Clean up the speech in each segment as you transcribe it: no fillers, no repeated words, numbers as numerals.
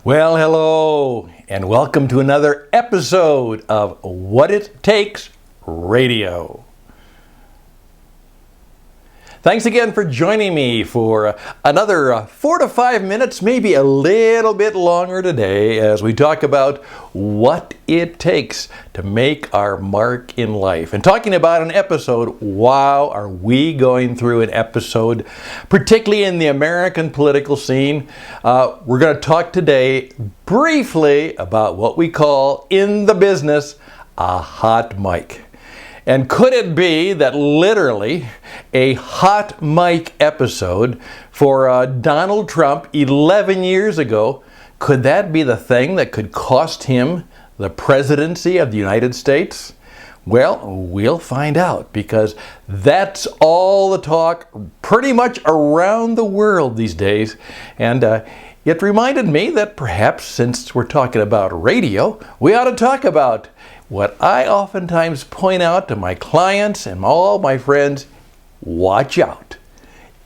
Well, hello, and welcome to another episode of What It Takes Radio. Thanks again for joining me for another 4 to 5 minutes, maybe a little bit longer today, as we talk about what it takes to make our mark in life. And talking about an episode, wow, are we going through an episode, particularly in the American political scene. We're going to talk today briefly about what we call in the business a hot mic. And could it be that literally a hot mic episode for Donald Trump 11 years ago, could that be the thing that could cost him the presidency of the United States? Well, we'll find out, because that's all the talk pretty much around the world these days. And it reminded me that perhaps, since we're talking about radio, we ought to talk about what I oftentimes point out to my clients and all my friends: watch out.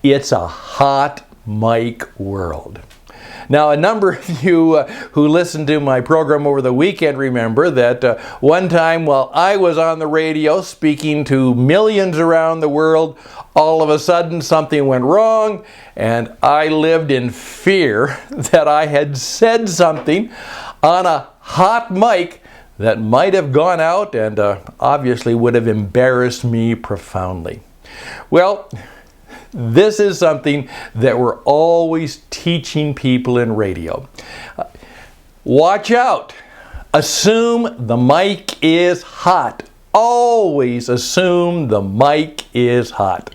It's a hot mic world. Now, a number of you who listened to my program over the weekend remember that one time while I was on the radio speaking to millions around the world, all of a sudden something went wrong, and I lived in fear that I had said something on a hot mic that might have gone out and obviously would have embarrassed me profoundly. Well, this is something that we're always teaching people in radio. Watch out. Assume the mic is hot. Always assume the mic is hot.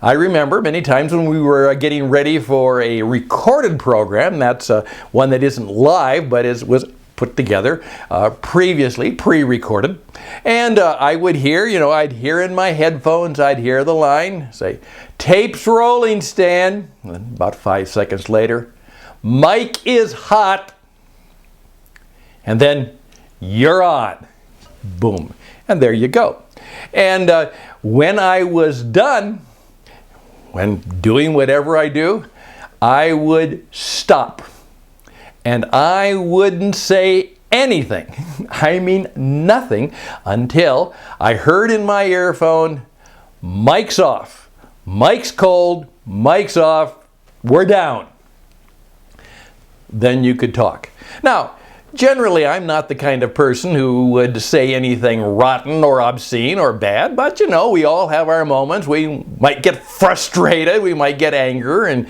I remember many times when we were getting ready for a recorded program, that's one that isn't live but was put together previously, pre-recorded. And I would hear, I'd hear in my headphones, I'd hear the line say, "Tape's rolling, Stan." And about 5 seconds later, "Mic is hot." And then, "You're on." Boom. And there you go. And when I was done, when doing whatever I do, I would stop. And I wouldn't say anything, I mean nothing, until I heard in my earphone, "Mic's off, mic's cold, mic's off, we're down." Then you could talk. Now, generally I'm not the kind of person who would say anything rotten or obscene or bad, but we all have our moments. We might get frustrated, we might get anger, and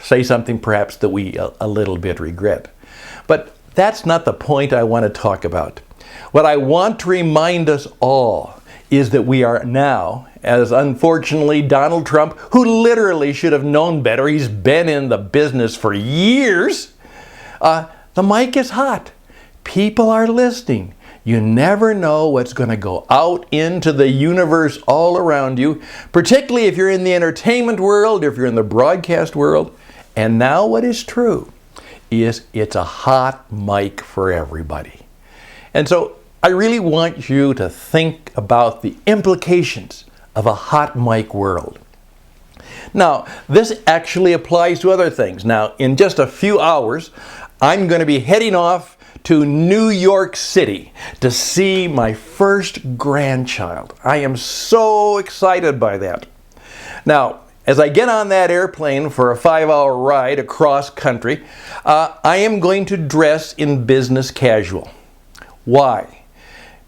say something perhaps that we a little bit regret. But that's not the point I want to talk about. What I want to remind us all is that we are now, as unfortunately Donald Trump, who literally should have known better, he's been in the business for years, the mic is hot. People are listening. You never know what's going to go out into the universe all around you, particularly if you're in the entertainment world, if you're in the broadcast world. And now what is true is it's a hot mic for everybody. And so I really want you to think about the implications of a hot mic world. Now, this actually applies to other things. Now, in just a few hours, I'm going to be heading off to New York City to see my first grandchild. I am so excited by that. Now, as I get on that airplane for a 5-hour ride across country, I am going to dress in business casual. Why?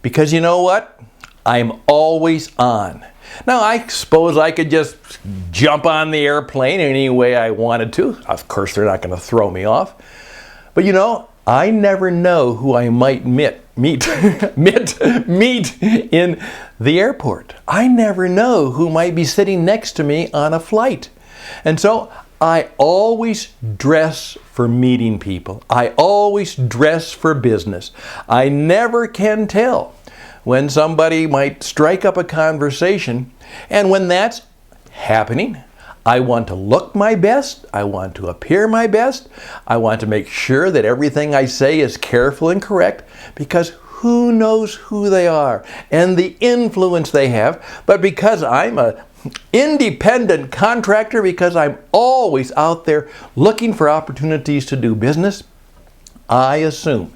Because you know what? I'm always on. Now, I suppose I could just jump on the airplane any way I wanted to. Of course, they're not going to throw me off. But I never know who I might meet in the airport. I never know who might be sitting next to me on a flight. And so I always dress for meeting people. I always dress for business. I never can tell when somebody might strike up a conversation. And when that's happening, I want to look my best. I want to appear my best. I want to make sure that everything I say is careful and correct, because who knows who they are and the influence they have. But because I'm a independent contractor because I'm always out there looking for opportunities to do business, I assume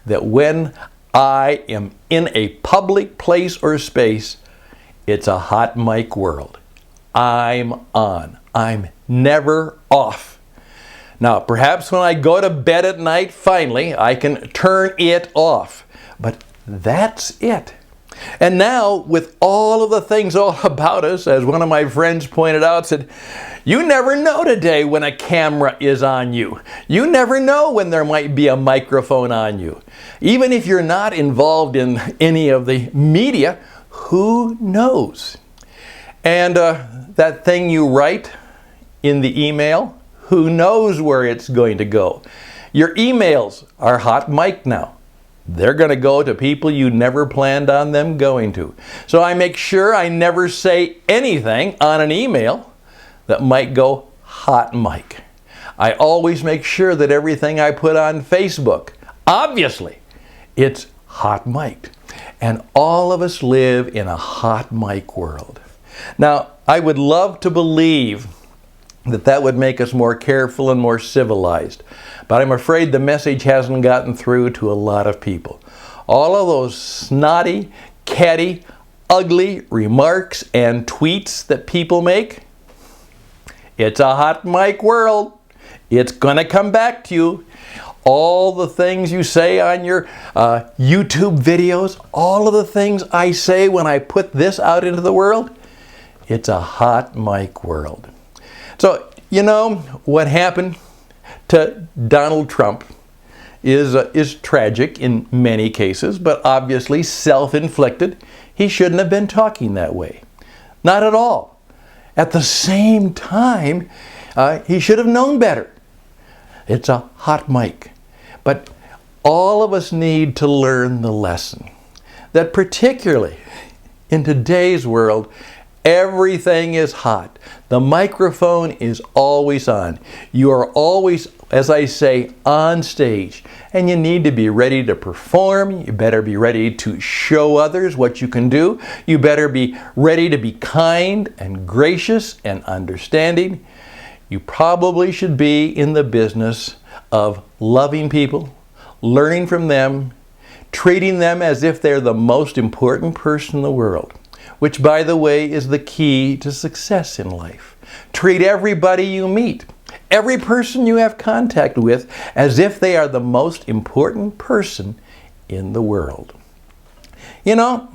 that when I am in a public place or space, it's a hot mic world. I'm on. I'm never off. Now, perhaps when I go to bed at night, finally, I can turn it off. But that's it. And now, with all of the things all about us, as one of my friends pointed out, said, you never know today when a camera is on you. You never know when there might be a microphone on you. Even if you're not involved in any of the media, who knows? And that thing you write in the email, who knows where it's going to go? Your emails are hot mic now. They're going to go to people you never planned on them going to. So I make sure I never say anything on an email that might go hot mic. I always make sure that everything I put on Facebook, obviously, it's hot mic. And all of us live in a hot mic world. Now, I would love to believe that would make us more careful and more civilized. But I'm afraid the message hasn't gotten through to a lot of people. All of those snotty, catty, ugly remarks and tweets that people make, it's a hot mic world. It's gonna come back to you. All the things you say on your YouTube videos, all of the things I say when I put this out into the world, it's a hot mic world. So, you know, what happened to Donald Trump is tragic in many cases, but obviously self-inflicted. He shouldn't have been talking that way. Not at all. At the same time, he should have known better. It's a hot mic. But all of us need to learn the lesson that particularly in today's world, everything is hot. The microphone is always on. You are always, as I say, on stage. And you need to be ready to perform. You better be ready to show others what you can do. You better be ready to be kind and gracious and understanding. You probably should be in the business of loving people, learning from them, treating them as if they're the most important person in the world. Which, by the way, is the key to success in life. Treat everybody you meet, every person you have contact with, as if they are the most important person in the world. You know,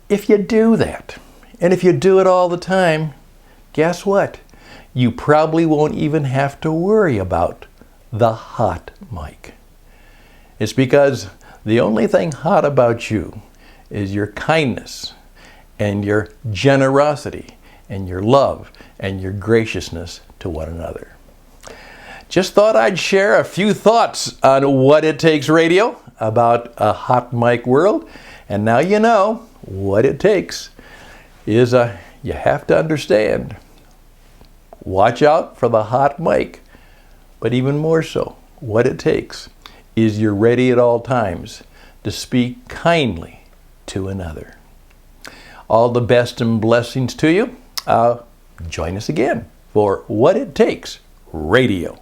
if you do that, and if you do it all the time, guess what? You probably won't even have to worry about the hot mic. It's because the only thing hot about you is your kindness, and your generosity, and your love, and your graciousness to one another. Just thought I'd share a few thoughts on What It Takes Radio about a hot mic world. And now you know what it takes is you have to understand. Watch out for the hot mic. But even more so, what it takes is you're ready at all times to speak kindly to another. All the best and blessings to you. Join us again for What It Takes Radio.